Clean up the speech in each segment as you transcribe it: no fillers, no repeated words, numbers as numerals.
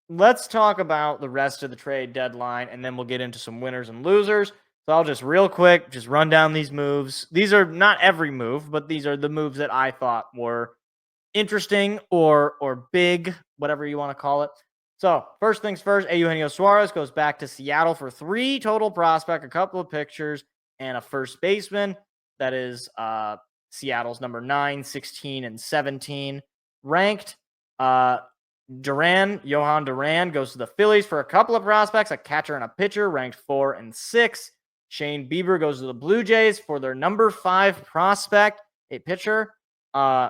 let's talk about the rest of the trade deadline, and then we'll get into some winners and losers. So I'll just real quick just run down these moves. These are not every move, but these are the moves that I thought were interesting or big, whatever you want to call it. So first things first, Eugenio Suarez goes back to Seattle for 3 total prospect, a couple of pictures, and a first baseman. That is Seattle's number 9, 16, and 17 ranked. Johan Duran goes to the Phillies for a couple of prospects, a catcher and a pitcher, ranked 4 and 6. Shane Bieber goes to the Blue Jays for their number 5 prospect, a pitcher.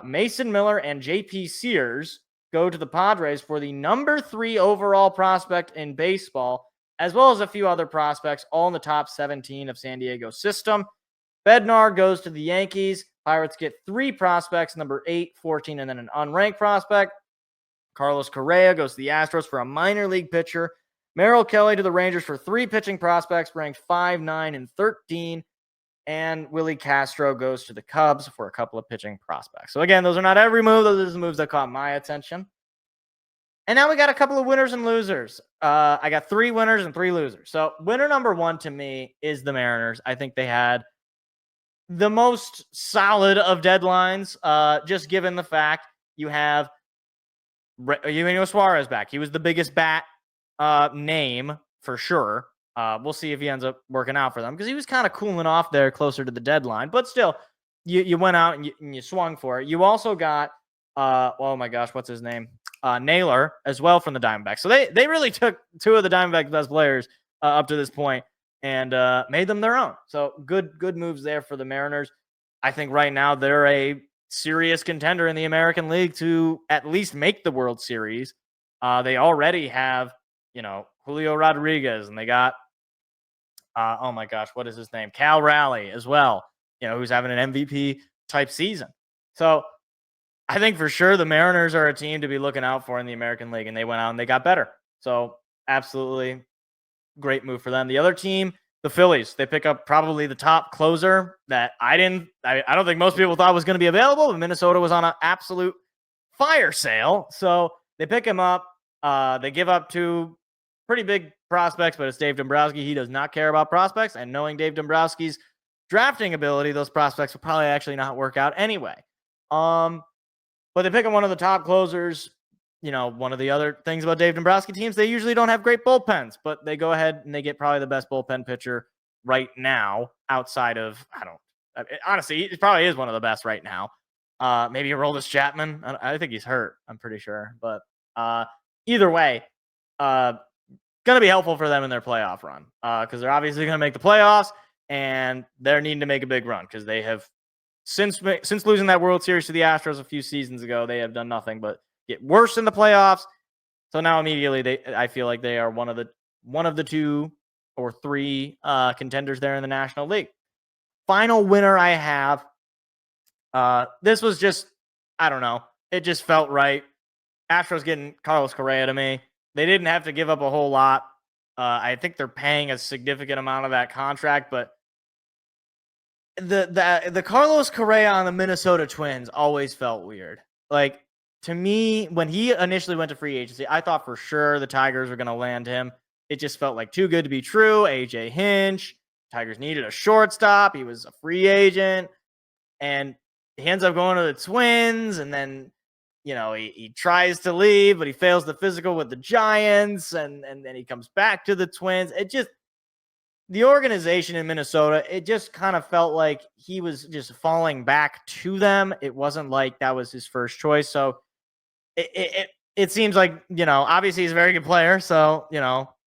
Mason Miller and JP Sears go to the Padres for the number 3 overall prospect in baseball, as well as a few other prospects, all in the top 17 of San Diego's system. Bednar goes to the Yankees. Pirates get 3 prospects, number 8, 14, and then an unranked prospect. Carlos Correa goes to the Astros for a minor league pitcher. Merrill Kelly to the Rangers for 3 pitching prospects, ranked 5, 9, and 13. And Willie Castro goes to the Cubs for a couple of pitching prospects. So again, those are not every move. Those are the moves that caught my attention. And now we got a couple of winners and losers. I got 3 winners and 3 losers. So winner number 1 to me is the Mariners. I think they had the most solid of deadlines, just given the fact you have Eugenio Suarez back. He was the biggest bat name for sure. We'll see if he ends up working out for them because he was kind of cooling off there closer to the deadline. But still, you went out and you swung for it. You also got, oh my gosh, what's his name? Naylor as well from the Diamondbacks. So they really took 2 of the Diamondbacks' best players up to this point and made them their own. So good moves there for the Mariners. I think right now they're a serious contender in the American League to at least make the World Series. They already have, Julio Rodriguez, and they got, oh my gosh, what is his name? Cal Raleigh as well, who's having an MVP type season. So I think for sure the Mariners are a team to be looking out for in the American League, and they went out and they got better. So absolutely great move for them. The other team, the Phillies, they pick up probably the top closer that I don't think most people thought was going to be available, but Minnesota was on an absolute fire sale. So they pick him up. They give up 2 pretty big prospects, but it's Dave Dombrowski. He does not care about prospects, and knowing Dave Dombrowski's drafting ability, those prospects will probably actually not work out anyway. But they pick up one of the top closers. One of the other things about Dave Dombrowski teams, they usually don't have great bullpens, but they go ahead and they get probably the best bullpen pitcher right now outside of, honestly, it probably is one of the best right now. Maybe Aroldis Chapman. I think he's hurt, I'm pretty sure. But either way, going to be helpful for them in their playoff run because they're obviously going to make the playoffs, and they're needing to make a big run because they have, since losing that World Series to the Astros a few seasons ago, they have done nothing but get worse in the playoffs. So now immediately I feel like they are one of the 2 or 3 contenders there in the National League. Final winner I have. This was just, I don't know. It just felt right. Astros getting Carlos Correa to me. They didn't have to give up a whole lot. I think they're paying a significant amount of that contract, but the Carlos Correa on the Minnesota Twins always felt weird. Like, to me, when he initially went to free agency, I thought for sure the Tigers were going to land him. It just felt like too good to be true. AJ Hinch, Tigers needed a shortstop. He was a free agent, and he ends up going to the Twins, and then he tries to leave, but he fails the physical with the Giants, and then he comes back to the Twins. The organization in Minnesota, it just kind of felt like he was just falling back to them. It wasn't like that was his first choice. So it seems like, obviously he's a very good player. So,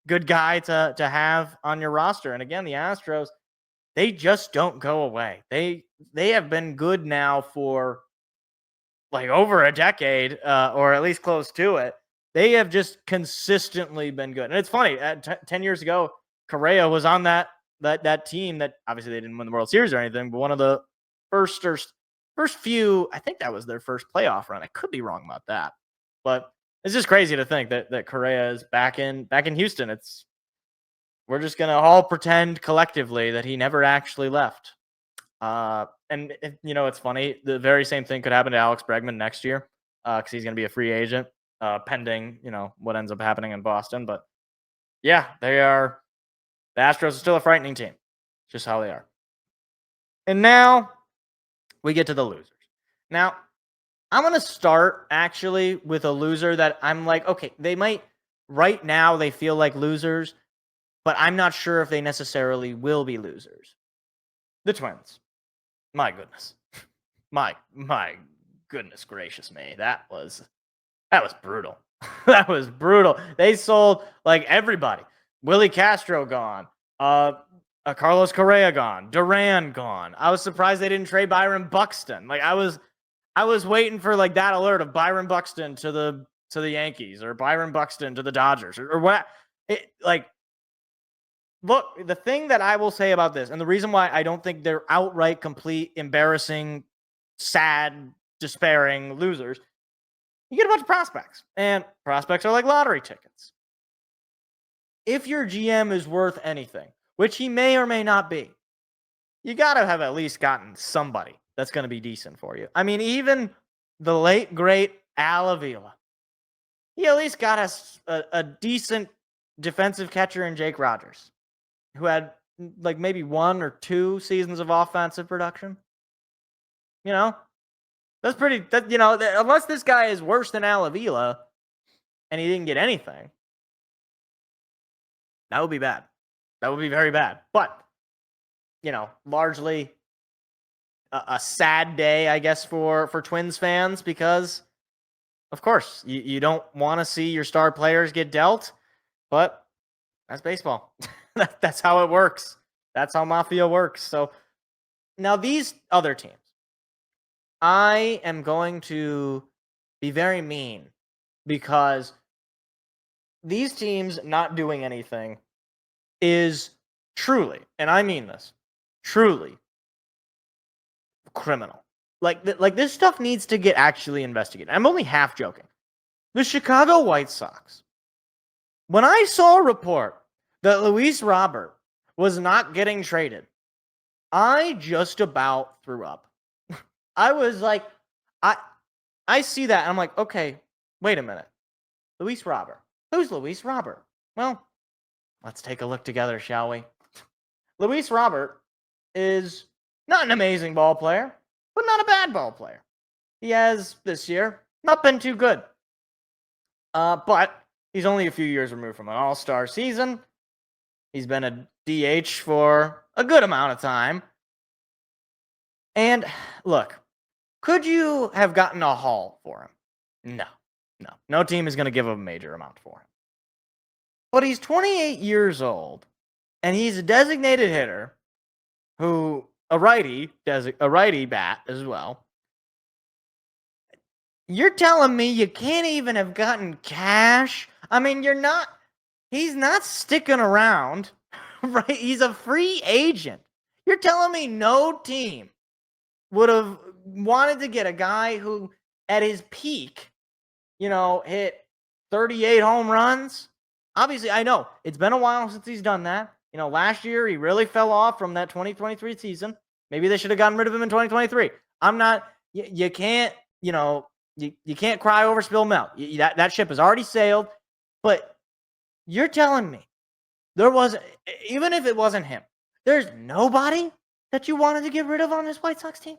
good guy to have on your roster. And again, the Astros, they just don't go away. They have been good now for like over a decade, or at least close to it. They have just consistently been good. And it's funny, 10 years ago, Correa was on that team that obviously they didn't win the World Series or anything, but one of the first few, I think that was their first playoff run. I could be wrong about that, but it's just crazy to think that Correa is back in Houston. We're just going to all pretend collectively that he never actually left. And it's funny. The very same thing could happen to Alex Bregman next year because he's going to be a free agent. pending, what ends up happening in Boston. But yeah, they are. The Astros are still a frightening team. Just how they are. And now we get to the losers. Now, I'm going to start actually with a loser that I'm like, okay, they might, right now, they feel like losers, but I'm not sure if they necessarily will be losers. The Twins. My goodness. My goodness gracious me. That was brutal. That was brutal. They sold like everybody. Willie Castro gone. Carlos Correa gone. Duran gone. I was surprised they didn't trade Byron Buxton. Like I was waiting for like that alert of Byron Buxton to the Yankees or Byron Buxton to the Dodgers or what. Look, the thing that I will say about this, and the reason why I don't think they're outright complete, embarrassing, sad, despairing losers, you get a bunch of prospects, and prospects are like lottery tickets. If your GM is worth anything, which he may or may not be, you got to have at least gotten somebody that's going to be decent for you. I mean, even the late, great Al Avila, he at least got us a decent defensive catcher in Jake Rogers, who had like maybe 1 or 2 seasons of offensive production. That's pretty, unless this guy is worse than Al Avila and he didn't get anything, that would be bad. That would be very bad. But, largely a sad day, I guess, for Twins fans because, of course, you don't want to see your star players get dealt, but that's baseball. That's how it works. That's how Mafia works. So now these other teams, I am going to be very mean because these teams not doing anything is truly, and I mean this, truly criminal. Like this stuff needs to get actually investigated. I'm only half joking. The Chicago White Sox. When I saw a report that Luis Robert was not getting traded, I just about threw up. I was like, I see that, and I'm like, okay, wait a minute. Luis Robert. Who's Luis Robert? Well, let's take a look together, shall we? Luis Robert is not an amazing ball player, but not a bad ball player. He has, this year, not been too good. But he's only a few years removed from an all-star season. He's been a DH for a good amount of time. And look, could you have gotten a haul for him? No. No team is going to give him a major amount for him. But he's 28 years old, and he's a designated hitter who, a righty bat as well. You're telling me you can't even have gotten cash? I mean, he's not sticking around, right? He's a free agent. You're telling me no team would have wanted to get a guy who, at his peak, hit 38 home runs? Obviously, I know it's been a while since he's done that. Last year he really fell off from that 2023 season. Maybe they should have gotten rid of him in 2023. You can't, you can't cry over spilled milk. That ship has already sailed. But you're telling me there wasn't, even if it wasn't him, there's nobody that you wanted to get rid of on this White Sox team?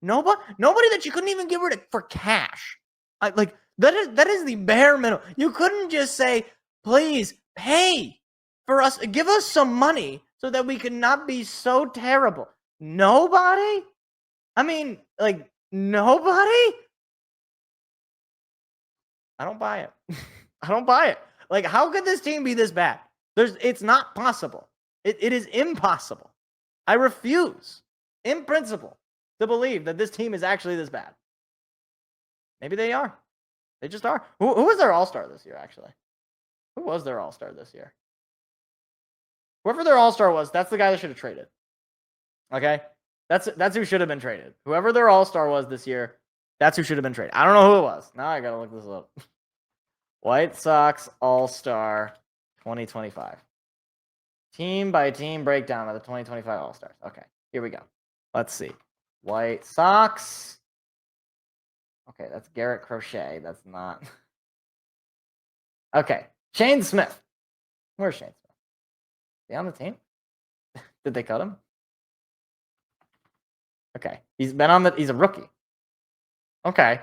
Nobody that you couldn't even get rid of for cash. That is the bare minimum. You couldn't just say, please pay for us, give us some money so that we could not be so terrible. Nobody? I mean, nobody? I don't buy it. I don't buy it. How could this team be this bad? It's not possible. It is impossible. I refuse, in principle, to believe that this team is actually this bad. Maybe they are. They just are. Who was their all-star this year, actually? Who was their all-star this year? Whoever their all-star was, that's the guy that should have traded. Okay? That's who should have been traded. Whoever their all-star was this year, that's who should have been traded. I don't know who it was. Now I got to look this up. White Sox All-Star 2025. Team by team breakdown of the 2025 All-Stars. Okay, here we go. Let's see. White Sox. Okay, that's Garrett Crochet. That's not. Okay. Shane Smith. Where's Shane Smith? Is he on the team? Did they cut him? Okay. He's a rookie. Okay.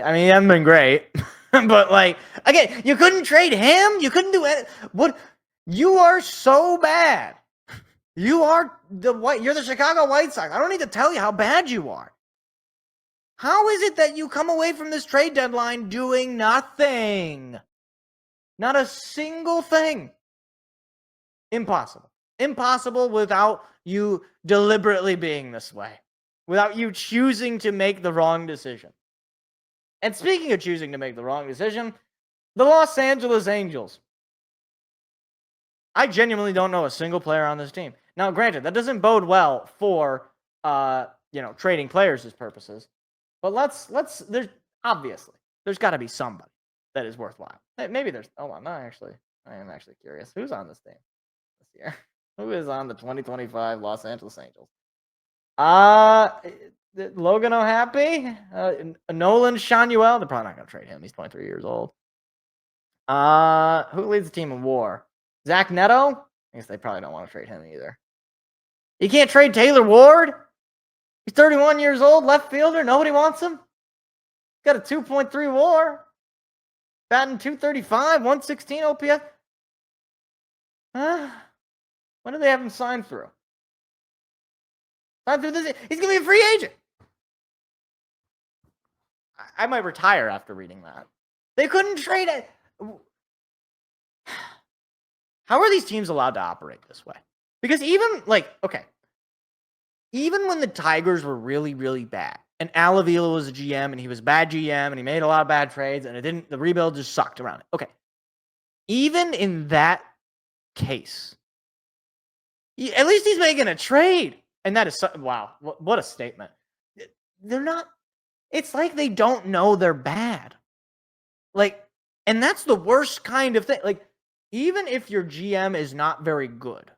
I mean, he hasn't been great. But like, again, you couldn't trade him. You couldn't do it. What? You are so bad. You're the Chicago White Sox. I don't need to tell you how bad you are. How is it that you come away from this trade deadline doing nothing? Not a single thing. Impossible. Impossible without you deliberately being this way. Without you choosing to make the wrong decision. And speaking of choosing to make the wrong decision, the Los Angeles Angels. I genuinely don't know a single player on this team. Now, granted, that doesn't bode well for trading players' purposes. But there's got to be somebody that is worthwhile. Maybe there's. Hold on, I am actually curious. Who's on this team this year? Who is on the 2025 Los Angeles Angels? Logan O'Happy, Nolan Shanuel. They're probably not going to trade him. He's 23 years old. Who leads the team in WAR? Zach Neto. I guess they probably don't want to trade him either. You can't trade Taylor Ward. He's 31 years old, left fielder. Nobody wants him. Got a 2.3 WAR. Batting 235, 116 OPS. When do they have him signed through? Signed through this. He's gonna be a free agent. I might retire after reading that. They couldn't trade it. How are these teams allowed to operate this way? Because even when the Tigers were really, really bad, and Al Avila was a GM, and he was a bad GM, and he made a lot of bad trades, and the rebuild just sucked around it. Okay. Even in that case, at least he's making a trade. And that is, wow, what a statement. They're not, it's like they don't know they're bad. And that's the worst kind of thing. Even if your GM is not very good,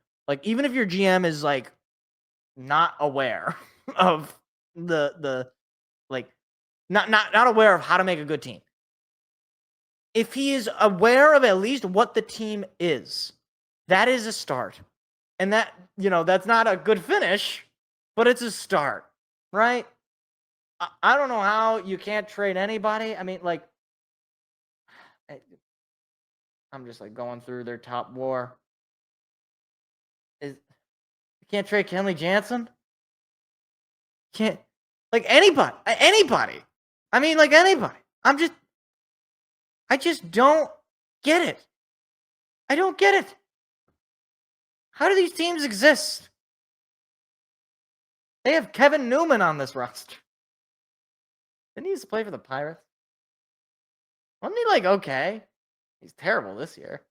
even if your GM is, not aware of not aware of how to make a good team. If he is aware of at least what the team is, that is a start. And that, that's not a good finish, but it's a start, right? I don't know how you can't trade anybody. I mean, I'm just going through their top WAR. You can't trade Kenley Jansen? Can't, anybody. I mean, anybody. I just don't get it. I don't get it. How do these teams exist? They have Kevin Newman on this roster. Didn't he used to play for the Pirates? Wasn't he okay? He's terrible this year.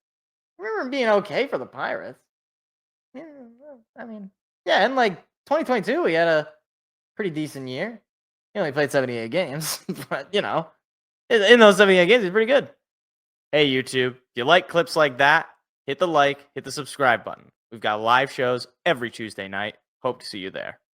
I remember him being okay for the Pirates. Yeah, I mean, yeah, in 2022, he had a pretty decent year. He only played 78 games, but in those 78 games, he's pretty good. Hey, YouTube, if you like clips like that, hit the like, hit the subscribe button. We've got live shows every Tuesday night. Hope to see you there.